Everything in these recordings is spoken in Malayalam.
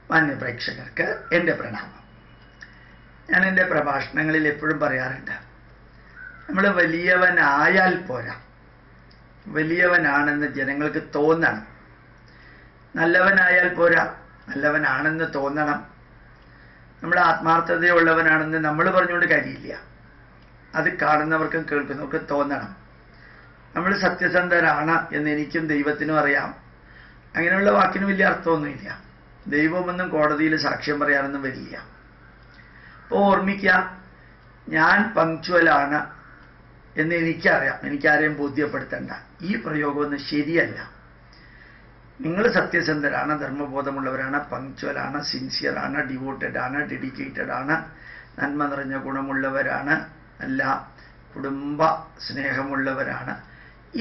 മാന്യ പ്രേക്ഷകർക്ക് എൻ്റെ പ്രണാമം. ഞാൻ എൻ്റെ പ്രഭാഷണങ്ങളിൽ എപ്പോഴും പറയാറുണ്ട്, നമ്മൾ വലിയവനായാൽ പോരാ, വലിയവനാണെന്ന് ജനങ്ങൾക്ക് തോന്നണം. നല്ലവനായാൽ പോരാ, നല്ലവനാണെന്ന് തോന്നണം. നമ്മൾ ആത്മാർത്ഥതയുള്ളവനാണെന്ന് നമ്മൾ പറഞ്ഞുകൊണ്ട് കാര്യമില്ല. അത് കാണുന്നവർക്കും കേൾക്കുന്നവർക്കും തോന്നണം. നമ്മൾ സത്യസന്ധരാണ് എന്ന് എനിക്കും ദൈവത്തിനും അറിയാം. അങ്ങനെയുള്ള വാക്കിന് വലിയ അർത്ഥമൊന്നുമില്ല. ദൈവമൊന്നും കോടതിയിൽ സാക്ഷ്യം പറയാനൊന്നും വരില്ല. അപ്പോൾ ഓർമ്മിക്കുക, ഞാൻ പങ്ക്ച്വലാണ് എന്ന് എനിക്കറിയാം. എനിക്കാരെയും ബോധ്യപ്പെടുത്തണ്ട. ഈ പ്രയോഗമൊന്നും ശരിയല്ല. നിങ്ങൾ സത്യസന്ധരാണ്, ധർമ്മബോധമുള്ളവരാണ്, പങ്ക്ച്വലാണ്, സിൻസിയറാണ്, ഡിവോട്ടഡ് ആണ്, ഡെഡിക്കേറ്റഡ് ആണ്, നന്മ നിറഞ്ഞ ഗുണമുള്ളവരാണ്, നല്ല കുടുംബ സ്നേഹമുള്ളവരാണ്.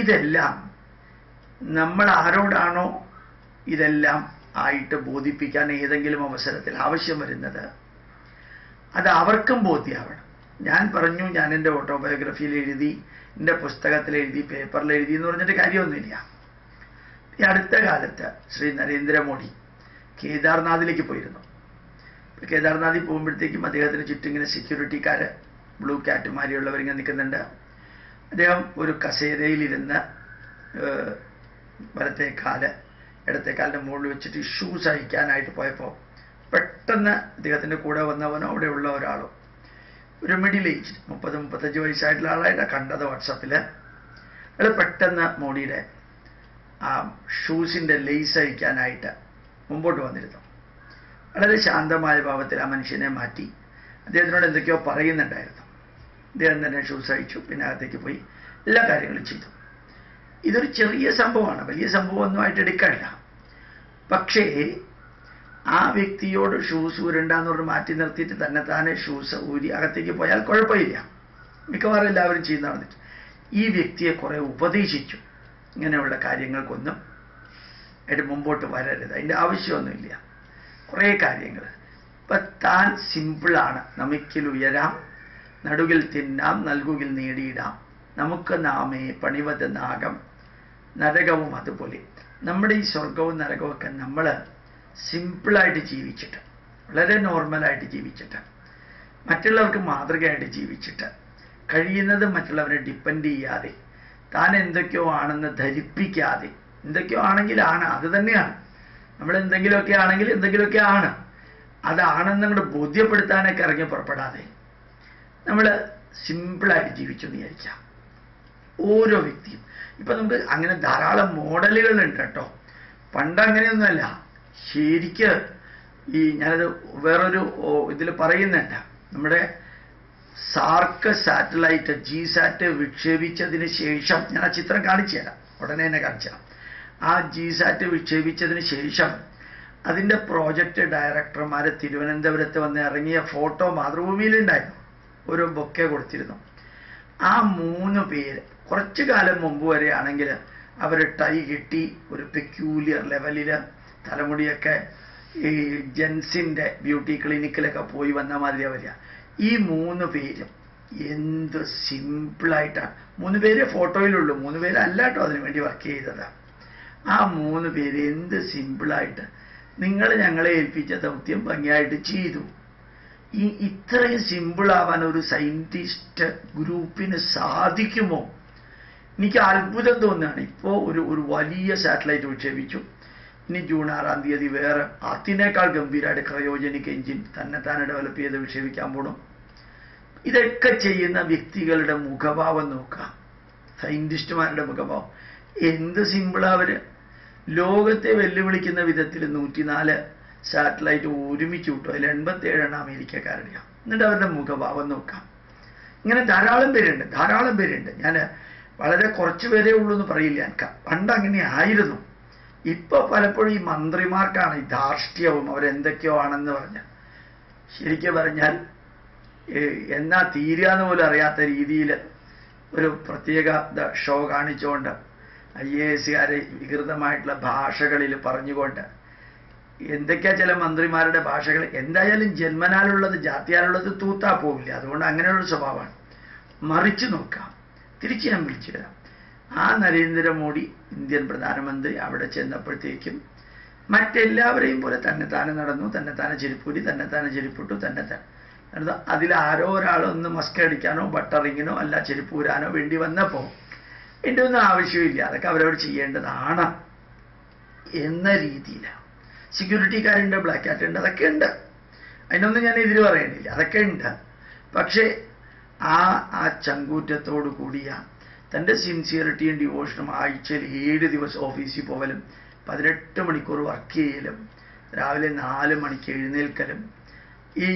ഇതെല്ലാം നമ്മൾ ആരോടാണോ ഇതെല്ലാം ആയിട്ട് ബോധിപ്പിക്കാൻ ഏതെങ്കിലും അവസരത്തിൽ ആവശ്യം വരുന്നത്, അത് അവർക്കും ബോധ്യമാവണം. ഞാൻ പറഞ്ഞു, ഞാൻ എൻ്റെ ഓട്ടോബയോഗ്രഫിയിൽ എഴുതി, എൻ്റെ പുസ്തകത്തിൽ എഴുതി, പേപ്പറിൽ എഴുതി എന്ന് പറഞ്ഞിട്ട് കാര്യമൊന്നുമില്ല. ഈ അടുത്ത കാലത്ത് ശ്രീ നരേന്ദ്രമോദി കേദാർനാഥിലേക്ക് പോയിരുന്നു. കേദാർനാഥിൽ പോകുമ്പോഴത്തേക്കും അദ്ദേഹത്തിന് ചുറ്റും ഇങ്ങനെ സെക്യൂരിറ്റിക്കാർ, ബ്ലൂ ക്യാറ്റുമാരിയുള്ളവരിങ്ങനെ നിൽക്കുന്നുണ്ട്. അദ്ദേഹം ഒരു കസേരയിലിരുന്ന് വലത്തേക്കാല് ഇടത്തേക്കാലിൻ്റെ മുകളിൽ വെച്ചിട്ട് ഷൂസ് അഴിക്കാനായിട്ട് പോയപ്പോൾ പെട്ടെന്ന് അദ്ദേഹത്തിൻ്റെ കൂടെ വന്നവനോ അവിടെയുള്ള ഒരാളോ, ഒരു മിഡിൽ ഏജ് 30-35 വയസ്സായിട്ടുള്ള ആളായിട്ടാണ് കണ്ടത് വാട്സാപ്പിൽ. അയാൾ പെട്ടെന്ന് മോഡിയുടെ ആ ഷൂസിൻ്റെ ലേസ് അഴിക്കാനായിട്ട് മുമ്പോട്ട് വന്നിരുന്നു. വളരെ ശാന്തമായ ഭാവത്തിൽ ആ മനുഷ്യനെ മാറ്റി അദ്ദേഹത്തിനോട് എന്തൊക്കെയോ പറയുന്നുണ്ടായിരുന്നു. അദ്ദേഹം തന്നെ ഷൂസ് അഴിച്ചു, പിന്നെ അകത്തേക്ക് പോയി എല്ലാ കാര്യങ്ങളും ചെയ്തു. ഇതൊരു ചെറിയ സംഭവമാണ്, വലിയ സംഭവമൊന്നുമായിട്ട് എടുക്കാനില്ല. പക്ഷേ ആ വ്യക്തിയോട് ഷൂസ് ഊരണ്ടെന്ന് പറഞ്ഞ് മാറ്റി നിർത്തിയിട്ട് താനെ ഷൂസ് ഊരി അകത്തേക്ക് പോയാൽ കുഴപ്പമില്ല. മിക്കവാറും എല്ലാവരും ചെയ്യുന്ന പറഞ്ഞിട്ട് ഈ വ്യക്തിയെ കുറെ ഉപദേശിച്ചു, ഇങ്ങനെയുള്ള കാര്യങ്ങൾക്കൊന്നും ആയിട്ട് മുമ്പോട്ട് വരരുത്, അതിൻ്റെ ആവശ്യമൊന്നുമില്ല. കുറേ കാര്യങ്ങൾ ഇപ്പം താൻ സിമ്പിളാണ്, നമുക്കിൽ ഉയരാം, നടുകിൽ തിന്നാം, നൽകുകിൽ നേടിയിടാം, നമുക്ക് നാമേ പണിവത് നാഗം, നരകവും അതുപോലെ. നമ്മുടെ ഈ സ്വർഗവും നരകവും ഒക്കെ നമ്മൾ സിമ്പിളായിട്ട് ജീവിച്ചിട്ട്, വളരെ നോർമലായിട്ട് ജീവിച്ചിട്ട്, മറ്റുള്ളവർക്ക് മാതൃകയായിട്ട് ജീവിച്ചിട്ട്, കഴിയുന്നത് മറ്റുള്ളവരെ ഡിപ്പെൻഡ് ചെയ്യാതെ, താൻ എന്തൊക്കെയോ ആണെന്ന് ധരിപ്പിക്കാതെ, എന്തൊക്കെയോ ആണെങ്കിലാണ് അത് തന്നെയാണ്, നമ്മൾ എന്തെങ്കിലുമൊക്കെ ആണെങ്കിൽ എന്തെങ്കിലുമൊക്കെ ആണ്, അതാണെന്ന് അങ്ങോട്ട് ബോധ്യപ്പെടുത്താനൊക്കെ ഇറങ്ങി പുറപ്പെടാതെ നമ്മൾ സിമ്പിളായിട്ട് ജീവിച്ചു എന്ന് വിചാരിക്കാം. ഓരോ വ്യക്തിയും ഇപ്പം നമുക്ക് അങ്ങനെ ധാരാളം മോഡലുകളുണ്ട് കേട്ടോ. പണ്ട് അങ്ങനെയൊന്നുമല്ല. ശരിക്ക് ഈ ഞാനത് വേറൊരു ഇതിൽ പറയുന്നുണ്ട്, നമ്മുടെ സാർക്ക് സാറ്റലൈറ്റ് ജിസാറ്റ് വിക്ഷേപിച്ചതിന് ശേഷം, ഞാൻ ആ ചിത്രം കാണിച്ചു തരാം, ഉടനെ തന്നെ കാണിച്ചു തരാം. ആ ജിസാറ്റ് വിക്ഷേപിച്ചതിന് ശേഷം അതിൻ്റെ പ്രോജക്റ്റ് ഡയറക്ടർമാർ തിരുവനന്തപുരത്ത് വന്ന് ഇറങ്ങിയ ഫോട്ടോ മാതൃഭൂമിയിലുണ്ടായിരുന്നു. ഒരു ബൊക്കെ കൊടുത്തിരുന്നു. ആ 3 പേര് കുറച്ചു കാലം മുമ്പ് വരെ ആണെങ്കിൽ അവർ ടൈ കെട്ടി ഒരു പെക്യൂലിയർ ലെവലിൽ തലമുടിയൊക്കെ ഈ ജെൻസിൻ്റെ ബ്യൂട്ടി ക്ലിനിക്കിലൊക്കെ പോയി വന്ന മാതിരിയാണ് വരിക. ഈ 3 പേരും എന്ത് സിമ്പിളായിട്ടാണ്. 3 പേരെ ഫോട്ടോയിലുള്ളൂ, 3 പേരല്ല കേട്ടോ അതിനു വേണ്ടി വർക്ക് ചെയ്തത്. ആ 3 പേര് എന്ത് സിമ്പിളായിട്ട് നിങ്ങൾ ഞങ്ങളെ ഏൽപ്പിച്ച ദൗത്യം ഭംഗിയായിട്ട് ചെയ്തു. ഇത്രയും സിമ്പിളാവാൻ ഒരു സയൻറ്റിസ്റ്റ് ഗ്രൂപ്പിന് സാധിക്കുമോ? എനിക്ക് അത്ഭുതം തോന്നുകയാണ്. ഇപ്പോൾ ഒരു വലിയ സാറ്റലൈറ്റ് വിക്ഷേപിച്ചു. ഇനി ജൂൺ 6-ാം തീയതി വേറെ അതിനേക്കാൾ ഗംഭീരമായിട്ട് ക്രയോജനിക് എഞ്ചിൻ തന്നെ ഡെവലപ്പ് ചെയ്ത് വിക്ഷേപിക്കാൻ പോകണം. ഇതൊക്കെ ചെയ്യുന്ന വ്യക്തികളുടെ മുഖഭാവം നോക്കുക, സയൻറ്റിസ്റ്റുമാരുടെ മുഖഭാവം എന്ത് സിമ്പിളാ. അവർ ലോകത്തെ വെല്ലുവിളിക്കുന്ന വിധത്തിൽ 104 സാറ്റലൈറ്റ് ഒരുമിച്ച് വിട്ടു. അതിൽ 87 അമേരിക്കക്കാരുടെയാണ്. എന്നിട്ട് അവരുടെ മുഖഭാവം നോക്കാം. ഇങ്ങനെ ധാരാളം പേരുണ്ട്. ഞാൻ വളരെ കുറച്ച് പേരേ ഉള്ളൂ എന്ന് പറയില്ല. എനിക്ക് പണ്ട് അങ്ങനെ ആയിരുന്നു. ഇപ്പോൾ പലപ്പോഴും ഈ മന്ത്രിമാർക്കാണ് ഈ ധാർഷ്ട്യവും അവരെന്തൊക്കെയോ ആണെന്ന് പറഞ്ഞ്, ശരിക്കും പറഞ്ഞാൽ എന്നാ തീരുകയെന്ന് പോലും അറിയാത്ത രീതിയിൽ ഒരു പ്രത്യേക ഷോ കാണിച്ചുകൊണ്ട് IASകാരെ വികൃതമായിട്ടുള്ള ഭാഷകളിൽ പറഞ്ഞുകൊണ്ട്, എന്തൊക്കെയാ ചില മന്ത്രിമാരുടെ ഭാഷകൾ. എന്തായാലും ജന്മനാലുള്ളത് ജാത്യാലുള്ളത് തൂത്താ പോവില്ല. അതുകൊണ്ട് അങ്ങനെയുള്ളൊരു സ്വഭാവമാണ്. മറിച്ച് നോക്കാം. തിരിച്ച് ഞാൻ വിളിച്ചു തരാം. ആ നരേന്ദ്രമോദി ഇന്ത്യൻ പ്രധാനമന്ത്രി അവിടെ ചെന്നപ്പോഴത്തേക്കും മറ്റെല്ലാവരെയും പോലെ തന്നെത്താനെ നടന്നു, തന്നെത്താനെ ചെരുപ്പൂരി, തന്നെത്താനെ ചെരുപ്പിട്ടു, തന്നെത്താൻ അതിലാരോ ഒരാളൊന്ന് മസ്ക് അടിക്കാനോ ബട്ടറിങ്ങിനോ അല്ല ചെരുപ്പൂരാനോ വേണ്ടി വന്നപ്പോൾ എൻ്റെ ഒന്നും ആവശ്യമില്ല, അതൊക്കെ അവരവർ ചെയ്യേണ്ടതാണ് എന്ന രീതിയിലാണ്. സെക്യൂരിറ്റിക്കാരുണ്ട്, ബ്ലാക്ക് ഹാറ്റ് ഉണ്ട്, അതൊക്കെ ഉണ്ട്, അതിനൊന്നും ഞാൻ എതിര് പറയണില്ല, അതൊക്കെ ഉണ്ട്. പക്ഷേ ആ ചങ്കൂറ്റത്തോടു കൂടിയ തൻ്റെ സിൻസിയറിറ്റിയും ഡിവോഷനും ആഴ്ചയിൽ 7 ദിവസം ഓഫീസിൽ പോകലും 18 മണിക്കൂർ വർക്ക് ചെയ്യലും രാവിലെ 4 മണിക്ക് എഴുന്നേൽക്കലും ഈ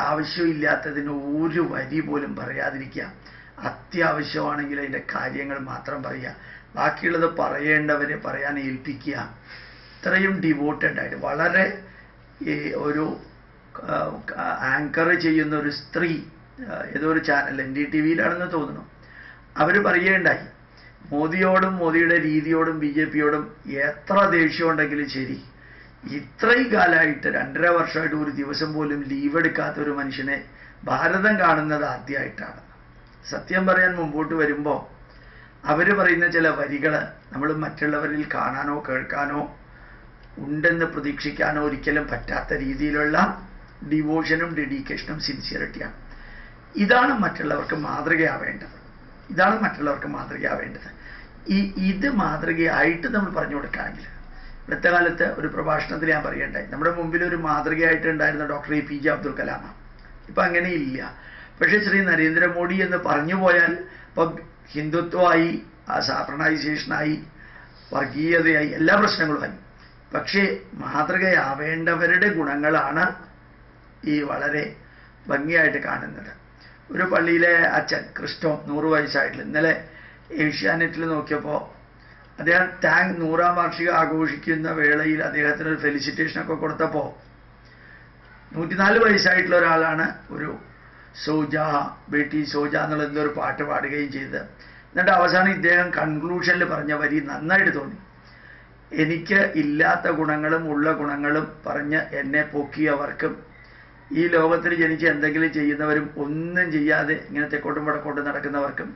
ആവശ്യമില്ലാത്തതിന് ഒരു വരി പോലും പറയാതിരിക്കുക, അത്യാവശ്യമാണെങ്കിൽ അതിൻ്റെ കാര്യങ്ങൾ മാത്രം പറയുക, ബാക്കിയുള്ളത് പറയേണ്ടവരെ പറയാൻ ഏൽപ്പിക്കുക. ഇത്രയും ഡിവോട്ടഡ് ആയിട്ട് വളരെ ഒരു ആങ്കർ ചെയ്യുന്ന ഒരു സ്ത്രീ ഏതോ ഒരു ചാനൽ NDTV-യിലാണെന്ന് തോന്നുന്നു, അവർ പറയുകയുണ്ടായി, മോദിയോടും മോദിയുടെ രീതിയോടും BJP-യോടും എത്ര ദേഷ്യമുണ്ടെങ്കിലും ശരി, ഇത്രയും കാലമായിട്ട് 2.5 വർഷമായിട്ട് ഒരു ദിവസം പോലും ലീവ് എടുക്കാത്ത ഒരു മനുഷ്യനെ ഭാരതം കാണുന്നത് ആദ്യമായിട്ടാണ്. സത്യം പറയാൻ മുമ്പോട്ട് വരുമ്പോൾ അവർ പറയുന്ന ചില വരികൾ നമ്മൾ മറ്റുള്ളവരിൽ കാണാനോ കേൾക്കാനോ ഉണ്ടെന്ന് പ്രതീക്ഷിക്കാനോ ഒരിക്കലും പറ്റാത്ത രീതിയിലുള്ള ഡിവോഷനും ഡെഡിക്കേഷനും സിൻസിയറിറ്റിയാണ്. ഇതാണ് മറ്റുള്ളവർക്ക് മാതൃകയാവേണ്ടത്, ഇതാണ് മറ്റുള്ളവർക്ക് മാതൃകയാവേണ്ടത്. ഇത് മാതൃകയായിട്ട് നമ്മൾ പറഞ്ഞു കൊടുക്കുകയാണെങ്കിൽ, ഇന്നത്തെ കാലത്ത് ഒരു പ്രഭാഷണത്തിൽ ഞാൻ പറയണ്ടായി, നമ്മുടെ മുമ്പിൽ ഒരു മാതൃകയായിട്ട് ഉണ്ടായിരുന്ന ഡോക്ടർ APJ അബ്ദുൽ കലാമാണ്. ഇപ്പം അങ്ങനെയില്ല. പക്ഷേ ശ്രീ നരേന്ദ്രമോദി എന്ന് പറഞ്ഞു പോയാൽ ഇപ്പം ഹിന്ദുത്വമായി, സാപ്രണൈസേഷനായി, വർഗീയതയായി, എല്ലാ പ്രശ്നങ്ങളുമായി. പക്ഷേ മാതൃകയാവേണ്ടവരുടെ ഗുണങ്ങളാണ് ഈ വളരെ ഭംഗിയായിട്ട് കാണുന്നത്. ഒരു പള്ളിയിലെ അച്ഛൻ ക്രിസ്റ്റോ 100 വയസ്സായിട്ടുള്ള, ഇന്നലെ ഏഷ്യാനെറ്റിൽ നോക്കിയപ്പോൾ അദ്ദേഹം 100ാം വാർഷികം ആഘോഷിക്കുന്ന വേളയിൽ അദ്ദേഹത്തിന് ഫെലിസിറ്റേഷനൊക്കെ കൊടുത്തപ്പോൾ 104 വയസ്സായിട്ടുള്ള ഒരാളാണ് ഒരു സോജ ബേട്ടി സോജ എന്നുള്ള എന്തോ ഒരു പാട്ട് പാടുകയും ചെയ്ത്, എന്നിട്ട് അവസാനം ഇദ്ദേഹം കൺക്ലൂഷനിൽ പറഞ്ഞ വരി നന്നായിട്ട് തോന്നി. എനിക്ക് ഇല്ലാത്ത ഗുണങ്ങളും ഉള്ള ഗുണങ്ങളും പറഞ്ഞ് എന്നെ പൊക്കിയവർക്കും ഈ ലോകത്തിൽ ജനിച്ച് എന്തെങ്കിലും ചെയ്യുന്നവരും ഒന്നും ചെയ്യാതെ ഇങ്ങനെ തെക്കോട്ടും വടക്കോട്ടും നടക്കുന്നവർക്കും,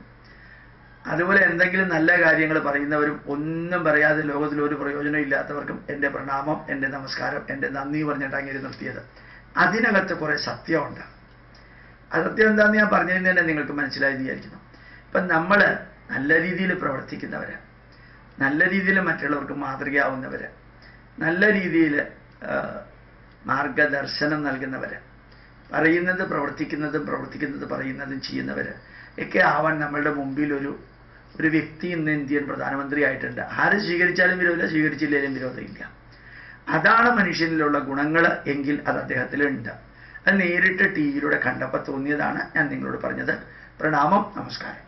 അതുപോലെ എന്തെങ്കിലും നല്ല കാര്യങ്ങൾ പറയുന്നവരും ഒന്നും പറയാതെ ലോകത്തിൽ ഒരു പ്രയോജനം ഇല്ലാത്തവർക്കും എൻ്റെ പ്രണാമം, എൻ്റെ നമസ്കാരം, എൻ്റെ നന്ദി പറഞ്ഞിട്ട് അങ്ങനെ നിർത്തിയത്. അതിനകത്ത് കുറേ സത്യമുണ്ട്. ആ സത്യം എന്താണെന്ന് ഞാൻ പറഞ്ഞതിന് തന്നെ നിങ്ങൾക്ക് മനസ്സിലായെന്ന് വിചാരിക്കുന്നു. ഇപ്പം നമ്മൾ നല്ല രീതിയിൽ പ്രവർത്തിക്കുന്നവർ, നല്ല രീതിയിൽ മറ്റുള്ളവർക്ക് മാതൃകയാവുന്നവർ, നല്ല രീതിയിൽ മാർഗദർശനം നൽകുന്നവർ, പറയുന്നത് പ്രവർത്തിക്കുന്നത് പറയുന്നതും ചെയ്യുന്നവർ ഒക്കെ ആവാൻ നമ്മളുടെ മുമ്പിൽ ഒരു വ്യക്തി ഇന്ന് ഇന്ത്യൻ പ്രധാനമന്ത്രി ആയിട്ടുണ്ട്. ആര് സ്വീകരിച്ചാലും വിരോധമില്ല, സ്വീകരിച്ചില്ലെങ്കിലും വിരോധമില്ല. അതാണ് മനുഷ്യനിലുള്ള ഗുണങ്ങൾ എങ്കിൽ അത് അദ്ദേഹത്തിലുണ്ട്. അത് നേരിട്ട് TV-യിലൂടെ കണ്ടപ്പോൾ തോന്നിയതാണ് ഞാൻ നിങ്ങളോട് പറഞ്ഞത്. പ്രണാമം, നമസ്കാരം.